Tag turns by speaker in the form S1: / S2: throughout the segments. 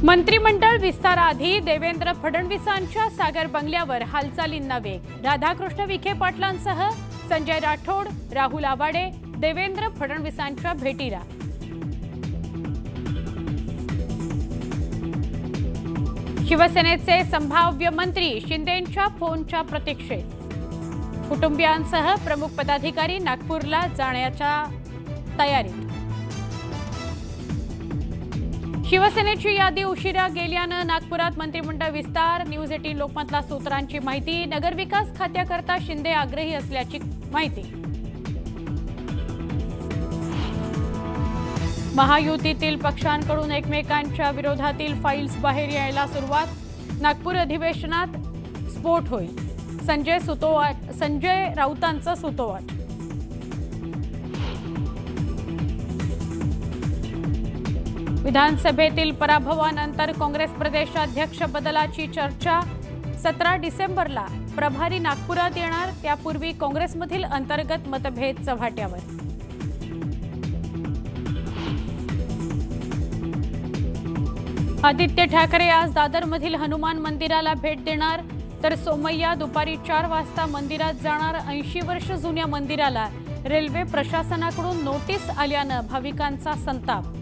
S1: मंत्रिमंडळ विस्ताराआधी देवेंद्र फडणवीसांच्या सागर बंगल्यावर हालचालींना वेग। राधाकृष्ण विखे पाटलांसह संजय राठोड, राहुल आवाडे देवेंद्र फडणवीसांच्या भेटीला। शिवसेनेचे संभाव्य मंत्री शिंदेंच्या फोनच्या प्रतीक्षेत। कुटुंबियांसह प्रमुख पदाधिकारी नागपूरला जाण्याच्या तयारीत। शिवसेनेची यादी उशिरा गेल्यानं नागपुरात मंत्रिमंडळ विस्तार। न्यूज 18 लोकमतला सूत्रांची माहिती। नगरविकास खात्याकरता शिंदे आग्रही असल्याची माहिती। महायुतीतील पक्षांकडून एकमेकांच्या विरोधातील फाईल्स बाहेर यायला सुरुवात। नागपूर अधिवेशनात स्फोट होईल। संजय राऊतांचा सुतोवाच। विधानसभेतील पराभवानंतर काँग्रेस प्रदेशाध्यक्ष बदलाची चर्चा। 17 डिसेंबरला प्रभारी नागपुरात येणार। त्यापूर्वी काँग्रेसमधील अंतर्गत मतभेद चव्हाट्यावर। आदित्य ठाकरे आज दादरमधील हनुमान मंदिराला भेट देणार, तर सोमय्या दुपारी 4 वाजता मंदिरात जाणार। 80 वर्ष जुन्या मंदिराला रेल्वे प्रशासनाकडून नोटीस आल्यानं भाविकांचा संताप।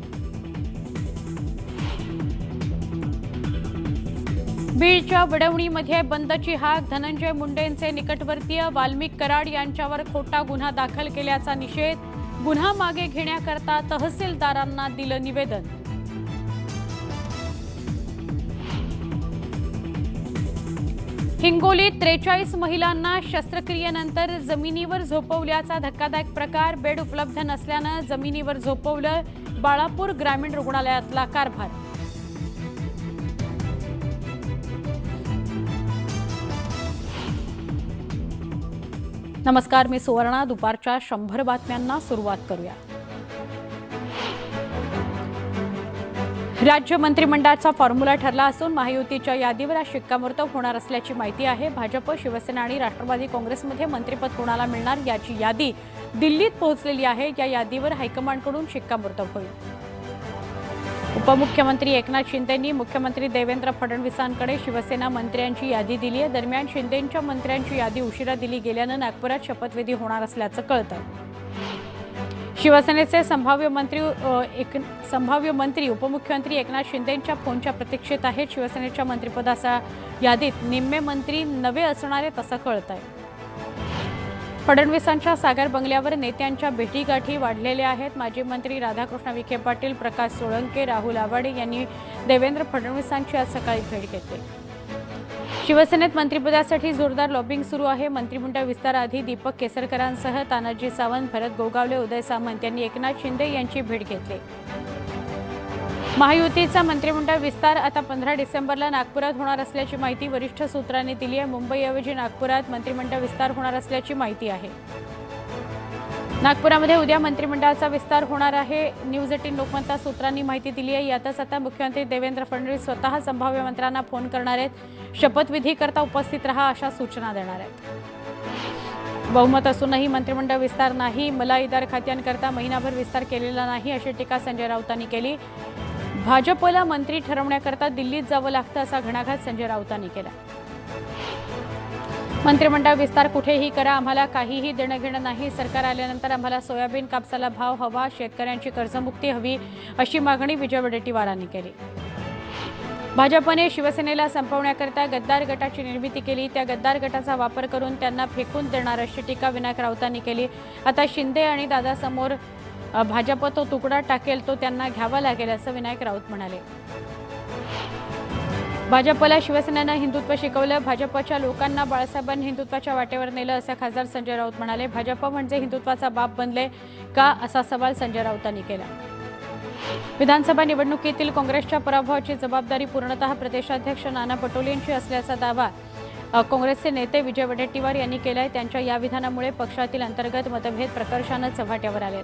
S1: बीडच्या वडवणीमध्ये बंदची हाक। धनंजय मुंडेंचे निकटवर्तीय वाल्मिक कराड यांच्यावर खोटा गुन्हा दाखल केल्याचा निषेध। गुन्हा मागे घेण्याकरता तहसीलदारांना दिलं निवेदन। हिंगोलीत 43 महिलांना शस्त्रक्रियेनंतर जमिनीवर झोपवल्याचा धक्कादायक प्रकार। बेड उपलब्ध नसल्यानं जमिनीवर झोपवलं। बाळापूर ग्रामीण रुग्णालयातला कारभार। नमस्कार, मी सुवर्णा। दुपारच्या 100 बातम्यांना सुरुवात करूया। राज्य मंत्रिमंडळाचा फॉर्म्युला ठरला असून महायुतीच्या यादीवर आज शिक्कामोर्तब होणार असल्याची माहिती आहे। भाजप, शिवसेना आणि राष्ट्रवादी काँग्रेसमध्ये मंत्रिपद कोणाला मिळणार याची यादी दिल्लीत पोहोचलेली आहे। या यादीवर हायकमांडकडून शिक्कामोर्तब होईल। उपमुख्यमंत्री एकनाथ शिंदेंनी मुख्यमंत्री देवेंद्र फडणवीसांकडे शिवसेना मंत्र्यांची यादी दिली आहे। दरम्यान शिंदेंच्या मंत्र्यांची यादी उशिरा दिली गेल्यानं नागपुरात शपथविधी होणार असल्याचं कळतं। शिवसेनेचे संभाव्य मंत्री उपमुख्यमंत्री एकनाथ शिंदेंच्या फोनच्या प्रतीक्षेत आहेत। शिवसेनेच्या मंत्रिपदाच्या यादीत निम्मे मंत्री नवे असणार आहेत असं कळतंय। फडणवीसांच्या सागर बंगल्यावर नेत्यांच्या भेटीगाठी वाढलेल्या आहेत। माजी मंत्री राधाकृष्ण विखे पाटील, प्रकाश सोळंके, राहुल आवाडे यांनी देवेंद्र फडणवीसांची आज सकाळी भेट घेतली। शिवसेनेत मंत्रिपदासाठी जोरदार लॉबिंग सुरू आहे। मंत्रिमंडळ विस्ताराआधी दीपक केसरकरांसह तानाजी सावंत, भरत गोगावले, उदय सामंत यांनी एकनाथ शिंदे यांची भेट घेतली। महायुतीचा मंत्रिमंडळ विस्तार आता 15 डिसेंबरला नागपुरात होणार असल्याची माहिती वरिष्ठ सूत्रांनी दिली आहे। मुंबईऐवजी नागपुरात मंत्रिमंडळ विस्तार होणार असल्याची माहिती आहे। नागपुरामध्ये उद्या मंत्रिमंडळाचा विस्तार होणार आहे। न्यूज 18 लोकमतला सूत्रांनी माहिती दिली आहे। यातच आता मुख्यमंत्री देवेंद्र फडणवीस स्वतः संभाव्य मंत्र्यांना फोन करणार आहेत। शपथविधी करता उपस्थित रहा अशा सूचना देणार आहेत। बहुमत असूनही मंत्रिमंडळ विस्तार नाही। मलाईदार खात्यांकरता महिनाभर विस्तार केलेला नाही अशी टीका संजय राऊतांनी केली। भाजपला मंत्री ठरवण्याकरता दिल्लीत जावं लागतं असा घणाघात संजय राऊतांनी केला। मंत्रिमंडळ विस्तार कुठेही करा, आम्हाला काहीही देणं घेणं नाही। सरकार आल्यानंतर आम्हाला सोयाबीन कापसाला भाव हवा, शेतकऱ्यांची कर्जमुक्ती हवी अशी मागणी विजय वडेट्टीवारांनी केली। भाजपने शिवसेनेला संपवण्याकरता गद्दार गटाची निर्मिती केली। त्या गद्दार गटाचा वापर करून त्यांना फेकून देणार अशी टीका विनायक राऊतांनी केली। आता शिंदे आणि दादासमोर भाजप तो तुकडा टाकेल तो त्यांना घ्यावा लागेल असं विनायक राऊत म्हणाले। भाजपला शिवसेनेनं हिंदुत्व शिकवलं। भाजपच्या लोकांना बाळासाहेबांनी हिंदुत्वाच्या वाटेवर नेलं असं खासदार संजय राऊत म्हणाले। भाजप म्हणजे हिंदुत्वाचा बाप बनले का असा सवाल संजय राऊतांनी केला। विधानसभा निवडणुकीतील काँग्रेसच्या पराभवाची जबाबदारी पूर्णतः प्रदेशाध्यक्ष नाना पटोलेंची असल्याचा दावा काँग्रेसचे नेते विजय वडेट्टीवार यांनी केलाय। त्यांच्या या विधानामुळे पक्षातील अंतर्गत मतभेद प्रकर्षाने चव्हाट्यावर आलेत।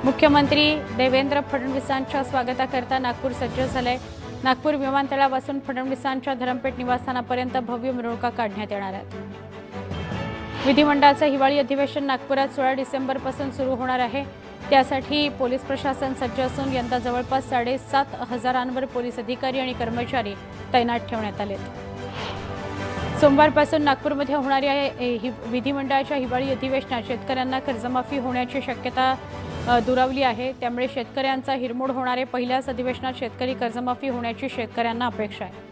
S1: मुख्यमंत्री देवेंद्र फडणवीसांच्या स्वागताकरता नागपूर सज्ज झालंय। नागपूर विमानतळापासून फडणवीसांच्या धरमपेठ निवासस्थानापर्यंत भव्य मिरवणुका काढण्यात येणार आहेत। विधिमंडळाचं हिवाळी अधिवेशन नागपुरात 16 डिसेंबरपासून सुरू होणार आहे। त्यासाठी पोलीस प्रशासन सज्ज असून यंदा जवळपास 7,500 पोलीस अधिकारी आणि कर्मचारी तैनात ठेवण्यात आलेत। सोमवारपासून नागपूरमध्ये होणाऱ्या विधिमंडळाच्या हिवाळी अधिवेशनात शेतकऱ्यांना कर्जमाफी होण्याची शक्यता दुरावली आहे। त्यामुळे शेतकऱ्यांचा हिरमोड होणारे पहिल्याच अधिवेशनात शेतकरी कर्जमाफी होण्याची शेतकऱ्यांना अपेक्षा आहे।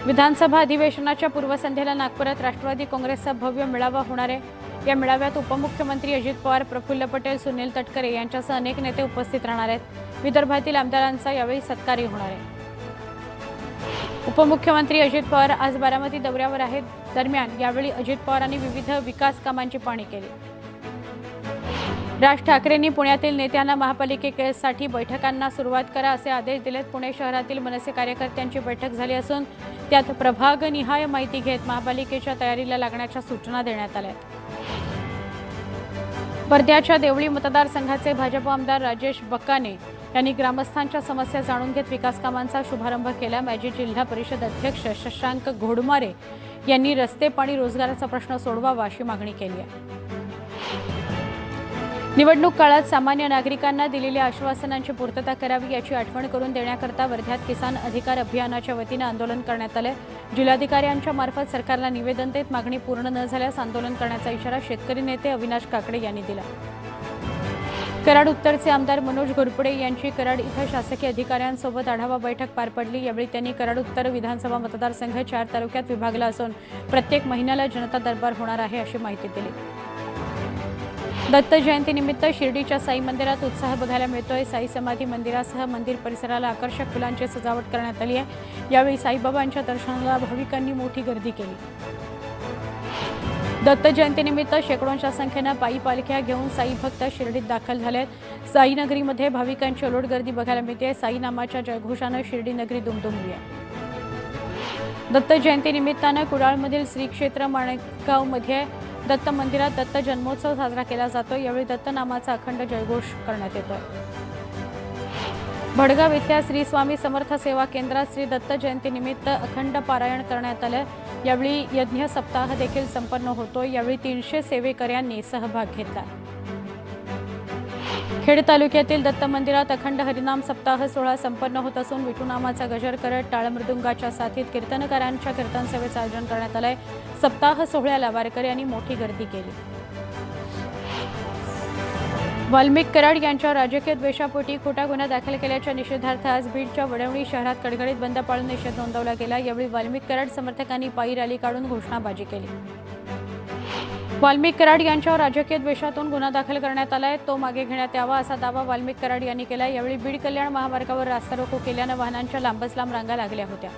S1: विधानसभा अधिवेशनाच्या पूर्वसंध्येला नागपुरात राष्ट्रवादी काँग्रेसचा भव्य मेळावा होणार आहे। या मेळाव्यात उपमुख्यमंत्री अजित पवार, प्रफुल्ल पटेल, सुनील तटकरे यांच्यासह अनेक नेते उपस्थित राहणार आहेत। विदर्भातील आमदारांचा यावेळी सत्कारही होणार आहे। उपमुख्यमंत्री अजित पवार आज बारामती दौऱ्यावर आहेत। दरम्यान यावेळी अजित पवारांनी विविध विकास कामांची पाहणी केली। राज ठाकरेंनी पुण्यातील नेत्यांना महापालिकेसाठी बैठकांना सुरुवात करा असे आदेश दिलेत। पुणे शहरातील मनसे कार्यकर्त्यांची बैठक झाली असून त्यात प्रभागनिहाय माहिती घेत महापालिकेच्या तयारीला लागण्याच्या सूचना देण्यात आल्या आहेत। वर्ध्याच्या देवळी मतदारसंघाचे भाजप आमदार राजेश बक्काने यांनी ग्रामस्थांच्या समस्या जाणून घेत विकास कामांचा शुभारंभ केला। माजी जिल्हा परिषद अध्यक्ष शशांक घोडमारे यांनी रस्ते, पाणी, रोजगाराचा प्रश्न सोडवावा अशी मागणी केली आहे। निवडणूक काळात सामान्य नागरिकांना दिलेल्या आश्वासनांची पूर्तता करावी याची आठवण करून देण्याकरता वर्ध्यात किसान अधिकार अभियानाच्या वतीने आंदोलन करण्यात आले। जिल्हाधिकाऱ्यांच्या मार्फत सरकारला निवेदन देत मागणी पूर्ण न झाल्यास आंदोलन करण्याचा इशारा शेतकरी नेते अविनाश काकडे यांनी दिला। कराड उत्तरचे आमदार मनोज घोरपडे यांची कराड इथं शासकीय अधिकाऱ्यांसोबत आढावा बैठक पार पडली। यावेळी त्यांनी कराड उत्तर विधानसभा मतदारसंघ 4 तालुक्यात विभागला असून प्रत्येक महिन्याला जनता दरबार होणार आहे अशी माहिती दिली। दत्त जयंतीनिमित्त शिर्डीच्या साई मंदिरात उत्साह बघायला मिळतोय। साई समाधी मंदिरासह मंदिर परिसराला आकर्षक फुलांची सजावट करण्यात आली आहे। यावेळी साईबाबांच्या दर्शनाला भाविकांनी मोठी गर्दी केली। दत्त जयंतीनिमित्त शेकडोंच्या संख्येने पायी पालख्या घेऊन साई भक्त शिर्डीत दाखल झालेत। साई नगरीमध्ये भाविकांची अलोट गर्दी बघायला मिळते। साई नामाच्या जयघोषाने शिर्डी नगरी दुमदुमली आहे। दत्त जयंतीनिमित्ताने कुडाळमधील श्री क्षेत्र माणगावमध्ये दत्त मंदिरात दत्त जन्मोत्सव साजरा केला जातो। यावेळी दत्त नामाचा अखंड जयघोष करण्यात येतोय। भडगाव इथल्या श्री स्वामी समर्थ सेवा केंद्रात श्री दत्त जयंतीनिमित्त अखंड पारायण करण्यात आलं। यावेळी यज्ञ सप्ताह देखील संपन्न होतोय। यावेळी 300 सेवेकऱ्यांनी सहभाग घेतला। खेड तालुक्यातील दत्त मंदिरात अखंड हरिनाम सप्ताह सोहळा संपन्न होत असून विठू नामाचा गजर करत टाळमृदुंगाच्या साथीत कीर्तनकारांच्या कीर्तन सेवेचं आयोजन करण्यात आलंय। सप्ताह सोहळ्याला वारकऱ्यांनी मोठी गर्दी केली। वाल्मिक कराड यांच्या राजकीय द्वेषापोटी खोटा गुन्हा दाखल केल्याच्या निषेधार्थ आज बीडच्या वडवणी शहरात कडकडीत बंद पाळून निषेध नोंदवला गेला। यावेळी वाल्मिक कराड समर्थकांनी पायी रॅली काढून घोषणाबाजी केली। वाल्मिक कराड यांच्यावर राजकीय द्वेषातून गुन्हा दाखल करण्यात आलाय, तो मागे घेण्यात यावा असा दावा वाल्मिक कराड यांनी केला। यावेळी बीड कल्याण महामार्गावर रास्ता रोको केल्याने वाहनांच्या लांबच लांब रांगा लागल्या होत्या।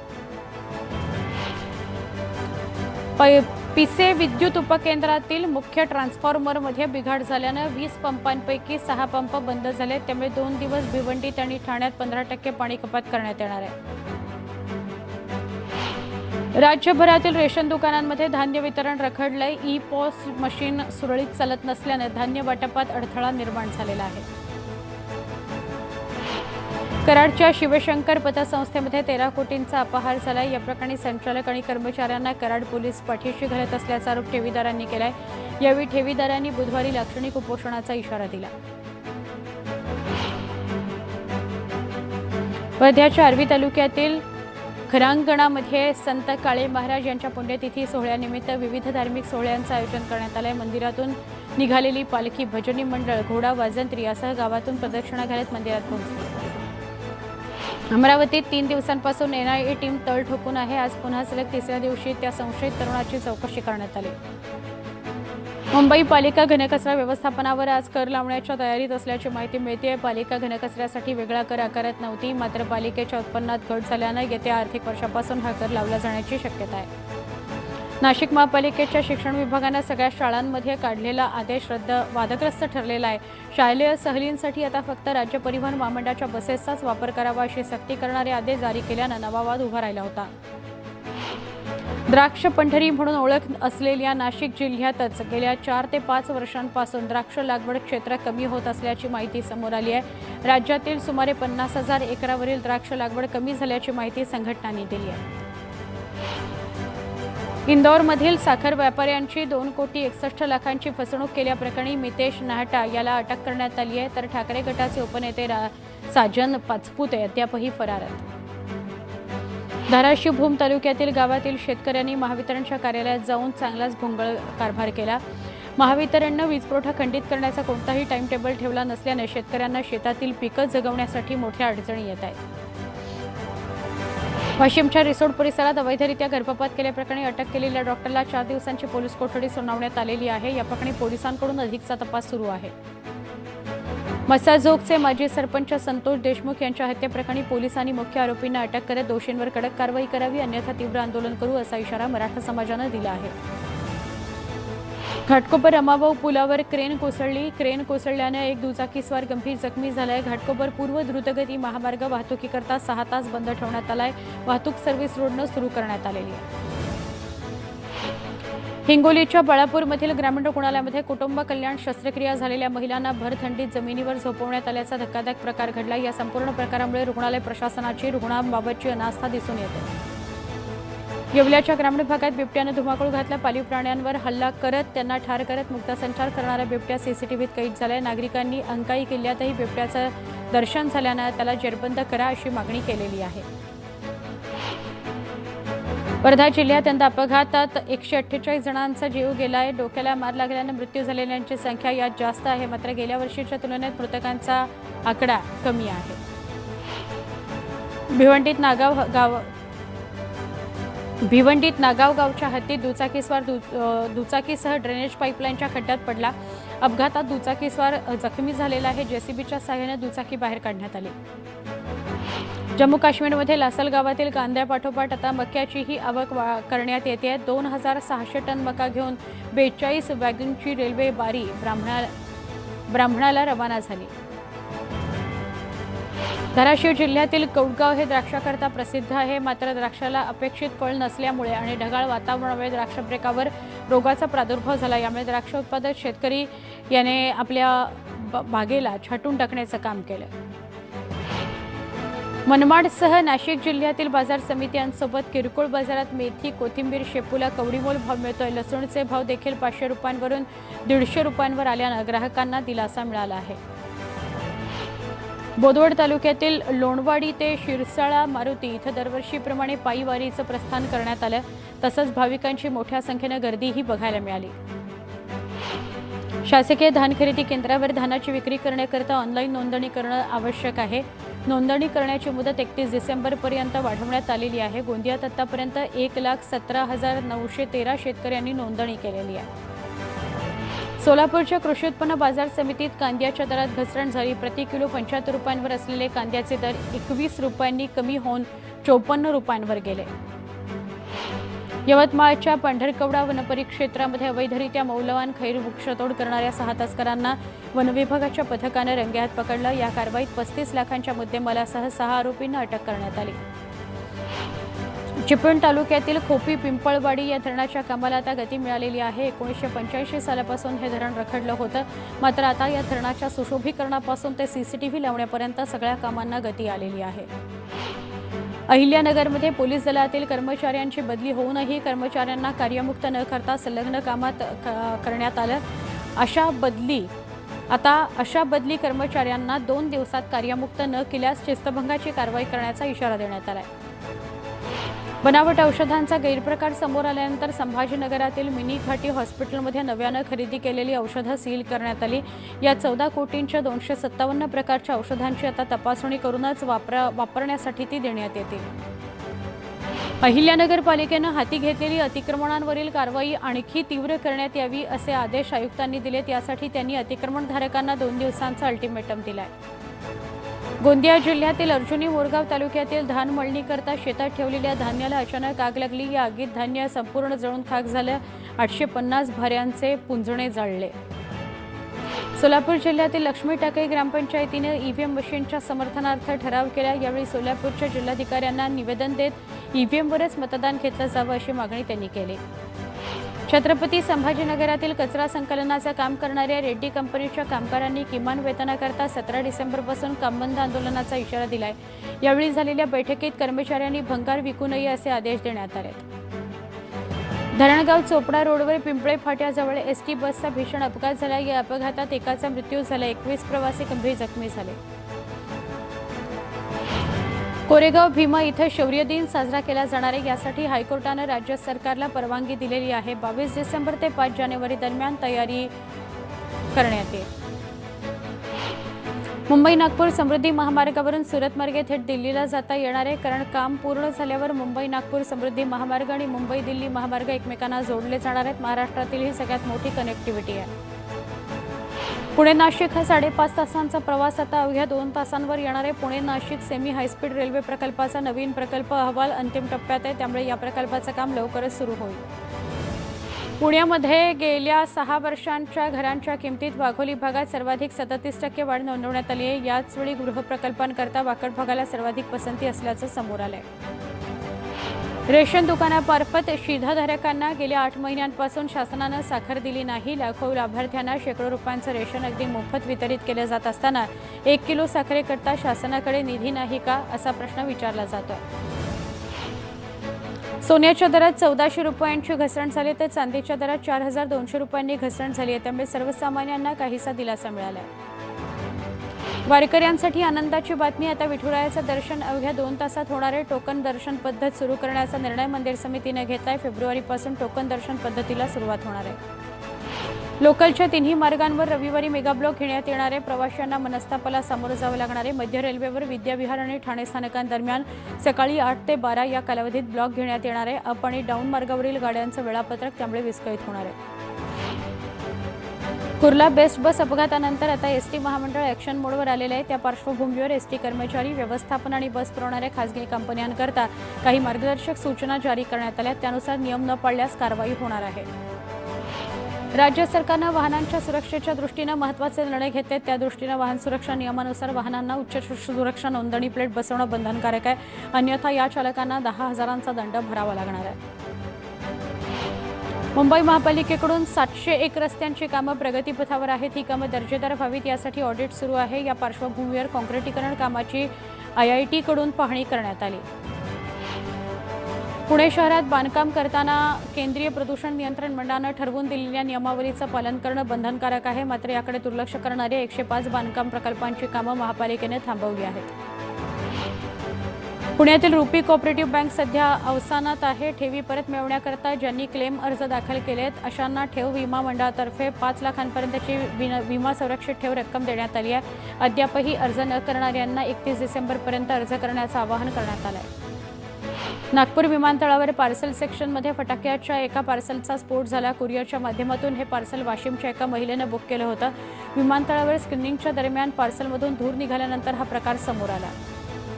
S1: पिसे विद्युत उपकेंद्रातील मुख्य ट्रान्सफॉर्मरमध्ये बिघाड झाल्याने 20 पंपांपैकी 6 पंप बंद झाले। त्यामुळे 2 दिवस भिवंडीत आणि ठाण्यात 15% पाणी कपात करण्यात येणार आहे। राज्यभरातील रेशन दुकानांमध्ये धान्य वितरण रखडलंय। ई-पॉस मशीन सुरळीत चालत नसल्याने धान्य वाटपात अडथळा निर्माण झालेला आहे। कराडच्या शिवशंकर पतसंस्थेमध्ये 13 कोटींचा अपहार झालाय। या प्रकरणी संचालक आणि कर्मचाऱ्यांना कराड पोलीस पाठीशी घालत असल्याचा आरोप ठेवीदारांनी केलाय। यावेळी ठेवीदारांनी बुधवारी लाक्षणिक उपोषणाचा इशारा दिला। वर्ध्याच्या आर्वी तालुक्यातील खरांगणामध्ये संत काळे महाराज यांच्या पुण्यतिथी सोहळ्यानिमित्त विविध धार्मिक सोहळ्यांचं आयोजन करण्यात आलंय। मंदिरातून निघालेली पालखी, भजनी मंडळ, घोडा, वाजंत्री यासह गावातून प्रदक्षिणा घालत मंदिरात पोहोचली। अमरावतीत 3 दिवसांपासून NIA टीम तळ ठोकून आहे। आज पुन्हा सलग 3ऱ्या दिवशी त्या संशयित तरुणाची चौकशी करण्यात आली। मुंबई पालिका घनकचरा व्यवस्थापनावर आज कर लावण्याच्या तयारीत असल्याची माहिती मिळते। पालिका घनकचऱ्यासाठी वेगळा कर आकारत नव्हती, मात्र पालिकेच्या उत्पन्नात घट झाल्याने येत्या आर्थिक वर्षापासून हा कर लावला जाण्याची शक्यता आहे। नाशिक महापालिकेच्या शिक्षण विभागाने सगळ्या शाळांमध्ये काढलेला आदेश वादग्रस्त ठरलेला आहे। शालेय सहलींसाठी आता फक्त राज्य परिवहन महामंडळाच्या बसेसचाच वापर करावा अशी सक्ती करणारे आदेश जारी केल्याने नवा वाद उभा राहिला होता। द्राक्ष पंढरी म्हणून ओळख असलेल्या नाशिक जिल्ह्यातच गेल्या 4 ते 5 वर्षांपासून द्राक्ष लागवड क्षेत्र कमी होत असल्याची माहिती समोर आली आहे। राज्यातील सुमारे 50,000 एकरावरील द्राक्ष लागवड कमी झाल्याची माहिती संघटनांनी दिली आहे। इंदौरमधील साखर व्यापाऱ्यांची 2,61,00,000ची फसवणूक केल्याप्रकरणी मितेश नाहटा याला अटक करण्यात आली आहे, तर ठाकरे गटाचे उपनेते साजन पाचपुते अद्यापही फरार आहेत। धाराशिव भूम तालुक्यातील गावातील शेतकऱ्यांनी महावितरणच्या कार्यालयात जाऊन चांगलाच भोंगळ कारभार केला। महावितरणने वीज पुरवठा खंडित करण्याचा कोणताही टाइम टेबल ठेवला नसल्याने शेतकऱ्यांना शेतातील पिकं जगवण्यासाठी मोठ्या अडचणी येत आहेत। वाशिमच्या रिसोड परिसरात अवैधरित्या गर्भपात केल्याप्रकरणी अटक केलेल्या डॉक्टरला 4 दिवसांची पोलीस कोठडी सुनावण्यात आलेली आहे। या प्रकरणी पोलिसांकडून अधिकचा तपास सुरू आहे। मसाजोगचे माजी सरपंच संतोष देशमुख यांच्या हत्येप्रकरणी पोलिसांनी मुख्य आरोपींना अटक करत दोषींवर कडक कारवाई करावी, अन्यथा तीव्र आंदोलन करू असा इशारा मराठा समाजाने दिला आहे। घाटकोपर रमाभाऊ पुलावर क्रेन कोसळल्याने एक दुचाकीस्वार गंभीर जखमी झालाय। घाटकोपर पूर्व द्रुतगती महामार्ग वाहतुकीकरता 6 तास बंद ठेवण्यात आलाय। वाहतूक सर्व्हिस रोडने सुरू करण्यात आलेली आहे। हिंगोलीच्या बळापूरमधील ग्रामीण रुग्णालयामध्ये कुटुंब कल्याण शस्त्रक्रिया झालेल्या महिलांना भर थंडीत जमिनीवर झोपवण्यात आल्याचा धक्कादायक प्रकार घडला। या संपूर्ण प्रकारामुळे रुग्णालय प्रशासनाची रुग्णांबाबतची अनास्था दिसून येते। येवल्याच्या ग्रामीण भागात बिबट्याने धुमाकूळ घातला। पाळीव प्राण्यांवर हल्ला करत त्यांना ठार करत मुक्तसंचार करणारा बिबट्या सीसीटीव्हीत कैद झालाय। नागरिकांनी अंकाई किल्ल्यातही बिबट्याचं दर्शन झाल्यानं त्याला जेरबंद करा अशी मागणी केलेली आहे। वर्धा जिल्ह्यात यंदा अपघातात 148 जणांचा जीव गेलाय। डोक्याला मार लागल्याने मृत्यू झालेल्यांची संख्या यात जास्त आहे, मात्र गेल्या वर्षीच्या तुलनेत मृतकांचा आकडा कमी आहे। भिवंडीत नागाव गावच्या हद्दीत दुचाकीस्वार दुचाकीसह ड्रेनेज पाईपलाईनच्या खड्ड्यात पडला। अपघातात दुचाकीस्वार जखमी झालेला आहे। जेसीबीच्या सहाय्याने दुचाकी बाहेर काढण्यात आली। जम्मू काश्मीरमध्ये लासल गावातील कांद्यापाठोपाठ आता मक्याचीही आवक करण्यात येते। 2600 टन मका घेऊन 42 वॅगनची रेल्वे बारी ब्राह्मणाला रवाना झाली। धाराशिव जिल्ह्यातील कौडगाव हे द्राक्षाकरता प्रसिद्ध आहे, मात्र द्राक्षाला अपेक्षित फळ नसल्यामुळे आणि ढगाळ वातावरणामुळे द्राक्ष पिकावर रोगाचा प्रादुर्भाव झाला। यामुळे द्राक्ष उत्पादक शेतकरी याने आपल्या बागेला छाटून टाकण्याचं काम केलं। मनमाडसह नाशिक जिल्ह्यातील बाजार समित्यांसोबत किरकोळ बाजारात मेथी, कोथिंबीर, शेपूला कवडीमोल भाव मिळतोय। लसूणचे भाव देखील 500 रुपयांवरून 150 रुपयांवर आल्यानं ग्राहकांना दिलासा मिळाला आहे। बोदवड तालुक्यातील लोणवाडी ते शिरसाळा मारुती इथं दरवर्षीप्रमाणे पायी वारीचं प्रस्थान करण्यात आलं। तसंच भाविकांची मोठ्या संख्येने गर्दीही बघायला मिळाली। शासकीय धान खरेदी केंद्रावर धानाची विक्री करण्याकरता ऑनलाईन नोंदणी करणं आवश्यक आहे। नोंदणी करण्याची मुदत 31 डिसेंबरपर्यंत वाढवण्यात आलेली आहे। गोंदियात आतापर्यंत 1,17,913 शेतकऱ्यांनी नोंदणी केलेली आहे। सोलापूरच्या कृषी उत्पन्न बाजार समितीत कांद्याच्या दरात घसरण झाली। प्रति किलो 75 रुपयांवर असलेले कांद्याचे दर 21 रुपयांनी कमी होऊन 54 रुपयांवर गेले। यवतमाळच्या पंढरकवडा वनपरिक्षेत्रामध्ये अवैधरित्या मौल्यवान खैर वृक्षतोड करणाऱ्या 6 तस्करांना वनविभागाच्या पथकाने रंगेहात पकडलं। या कारवाईत 35 लाखांच्या मुद्देमालासह 6 आरोपींना अटक करण्यात आली। चिपळूण तालुक्यातील खोपी पिंपळवाडी या धरणाच्या कामाला आता गती मिळालेली आहे। 1985 सालापासून हे धरण रखडलं होतं, मात्र आता या धरणाच्या सुशोभीकरणापासून ते सीसीटीव्ही लावण्यापर्यंत सगळ्या कामांना गती आलेली आहे। अहिल्यानगरमध्ये पोलीस दलातील कर्मचाऱ्यांची बदली होऊनही कर्मचाऱ्यांना कार्यमुक्त न करता संलग्न कामात करण्यात आलं। अशा बदली कर्मचाऱ्यांना 2 दिवसात कार्यमुक्त न केल्यास शिस्तभंगाची कारवाई करण्याचा इशारा देण्यात आला आहे। बनावट औषधांचा गैरप्रकार समोर आल्यानंतर संभाजीनगरातील मिनी घाटी हॉस्पिटलमध्ये नव्यानं खरेदी केलेली औषधं सील करण्यात आली। या 14 कोटींच्या 257 प्रकारच्या औषधांची आता तपासणी करूनच वापरण्यासाठी ती देण्यात येतील। अहिल्यानगर पालिकेनं हाती घेतलेली अतिक्रमणांवरील कारवाई आणखी तीव्र करण्यात यावी असे आदेश आयुक्तांनी दिलेत। यासाठी त्यांनी अतिक्रमणधारकांना 2 दिवसांचा अल्टिमेटम दिलाय। गोंदिया जिल्ह्यातील अर्जुनी मोरगाव तालुक्यातील धान मळणीकरता शेतात ठेवलेल्या धान्याला अचानक आग लागली। या आगीत धान्य संपूर्ण जळून खाक झालं। 850 भाऱ्यांचे पुंजणे जाळले। सोलापूर जिल्ह्यातील लक्ष्मी टाकळी ग्रामपंचायतीने ईव्हीएम मशीनच्या समर्थनार्थ ठराव केला। यावेळी सोलापूरच्या जिल्हाधिकाऱ्यांना निवेदन देत ईव्हीएमवरच मतदान घेतलं जावं अशी मागणी त्यांनी केली। छत्रपती संभाजीनगरातील कचरा संकलनाचं काम करणाऱ्या रेड्डी कंपनीच्या कामगारांनी किमान वेतनाकरता 17 डिसेंबरपासून कामबंद आंदोलनाचा इशारा दिलाय। यावेळी झालेल्या बैठकीत कर्मचाऱ्यांनी भंगार विकू नये असे आदेश देण्यात आले। धरणगाव चोपडा रोडवर पिंपळे फाट्याजवळ एसटी बसचा भीषण अपघात झाला। या अपघातात एकाचा मृत्यू झाला, 21 प्रवासी गंभीर जखमी झाले। कोरेगाव भीमा इथं शौर्य दिन साजरा केला जाणार आहे। यासाठी हायकोर्टाने राज्य सरकारला परवानगी दिलेली आहे। 22 डिसेंबर ते 5 जानेवारी दरम्यान तयारी करण्यात येईल। मुंबई नागपूर समृद्धी महामार्गावरून सुरत मार्गे थेट दिल्लीला जाता येणार आहे, कारण काम पूर्ण झाल्यावर मुंबई नागपूर समृद्धी महामार्ग आणि मुंबई दिल्ली महामार्ग एकमेकांना जोडले जाणार आहेत। महाराष्ट्रातील ही सगळ्यात मोठी कनेक्टिव्हिटी आहे। पुणे नाशिक हा 5.5 तासांचा प्रवास आता अवघ्या 2 तासांवर येणार आहे। Pune Nashik semi high speed railway प्रकल्पाचा नवीन प्रकल्प अहवाल अंतिम टप्प्यात आहे, त्यामुळे या प्रकल्पाचं काम लवकरच सुरू होईल। पुण्यामध्ये गेल्या 6 वर्षांच्या घरांच्या किमतीत वाघोली भागात सर्वाधिक 37% वाढ नोंदवण्यात आली आहे। याचवेळी गृहप्रकल्पांकरता वाकड भागाला सर्वाधिक पसंती असल्याचं समोर आलंय। रेशन दुकानामार्फत शिधाधारकांना गेल्या 8 महिन्यांपासून शासनानं साखर दिली नाही। लाखो लाभार्थ्यांना शेकडो रुपयांचं रेशन अगदी मोफत वितरित केलं जात असताना 1 किलो साखरेकरता शासनाकडे निधी नाही का, असा प्रश्न विचारला जातोय। सोन्याच्या दरात 1400 रुपयांची घसरण झाली, तर चांदीच्या दरात 4200 रुपयांनी घसरण झाली आहे, त्यामुळे सर्वसामान्यांना काहीसा दिलासा मिळाला आहे। वारकऱ्यांसाठी आनंदाची बातमी, आता विठुरायाचं दर्शन अवघ्या 2 तासात होणार आहे। टोकन दर्शन पद्धत सुरू करण्याचा निर्णय मंदिर समितीने घेतलाय। फेब्रुवारीपासून टोकन दर्शन पद्धतीला सुरुवात होणार आहे। लोकलच्या तिन्ही मार्गांवर रविवारी मेगा ब्लॉक घेण्यात येणार आहे। प्रवाशांना मनस्तापाला सामोरं जावं लागणार आहे। मध्य रेल्वेवर विद्याविहार आणि ठाणे स्थानकांदरम्यान सकाळी 8 ते 12 या कालावधीत ब्लॉक घेण्यात येणार आहे। अप आणि डाऊन मार्गावरील गाड्यांचं वेळापत्रक त्यामुळे विस्कळीत होणार आहे। कुर्ला बेस्ट बस अपघातानंतर आता एसटी महामंडळ ॲक्शन मोडवर आलेलं आहे। त्या पार्श्वभूमीवर एसटी कर्मचारी, व्यवस्थापन आणि बस पुरवणाऱ्या खासगी कंपन्यांकरता काही मार्गदर्शक सूचना जारी करण्यात आल्या। त्यानुसार नियम न पाळल्यास कारवाई होणार आहे। राज्य सरकारनं वाहनांच्या सुरक्षेच्या दृष्टीनं महत्त्वाचे निर्णय घेतले। त्या दृष्टीनं वाहन सुरक्षा नियमानुसार वाहनांना उच्च सुरक्षा नोंदणी प्लेट बसवणं बंधनकारक आहे, अन्यथा या चालकांना 10,000चा दंड भरावा लागणार आहे। मुंबई महापालिकेकडून 701 रस्त्यांची कामं प्रगतीपथावर आहेत। ही कामं दर्जेदार व्हावीत यासाठी ऑडिट सुरू आहे। या पार्श्वभूमीवर काँक्रिटीकरण कामाची IIT कडून पाहणी करण्यात आली। पुणे शहरात बांधकाम करताना केंद्रीय प्रदूषण नियंत्रण मंडळानं ठरवून दिलेल्या नियमावलीचं पालन करणं बंधनकारक आहे, मात्र याकडे दुर्लक्ष करणाऱ्या 105 बांधकाम प्रकल्पांची कामं महापालिकेने थांबवली आहेत। पुण्यातील रुपी कोऑपरेटिव्ह बँक सध्या अवसानात आहे। ठेवी परत मिळवण्याकरता ज्यांनी क्लेम अर्ज दाखल केलेत अशांना ठेव विमा मंडळातर्फे 5 लाखांपर्यंतची विमा संरक्षित ठेव रक्कम देण्यात आली आहे। अद्यापही अर्ज न करणाऱ्यांना 31 डिसेंबरपर्यंत अर्ज करण्याचं आवाहन करण्यात आलं आहे। नागपूर विमानतळावर पार्सल सेक्शनमध्ये फटाक्याच्या एका पार्सलचा स्फोट झाला। कुरिअरच्या माध्यमातून हे पार्सल वाशिमच्या एका महिलेनं बुक केलं होतं। विमानतळावर स्क्रीनिंगच्या दरम्यान पार्सलमधून धूर निघाल्यानंतर हा प्रकार समोर आला।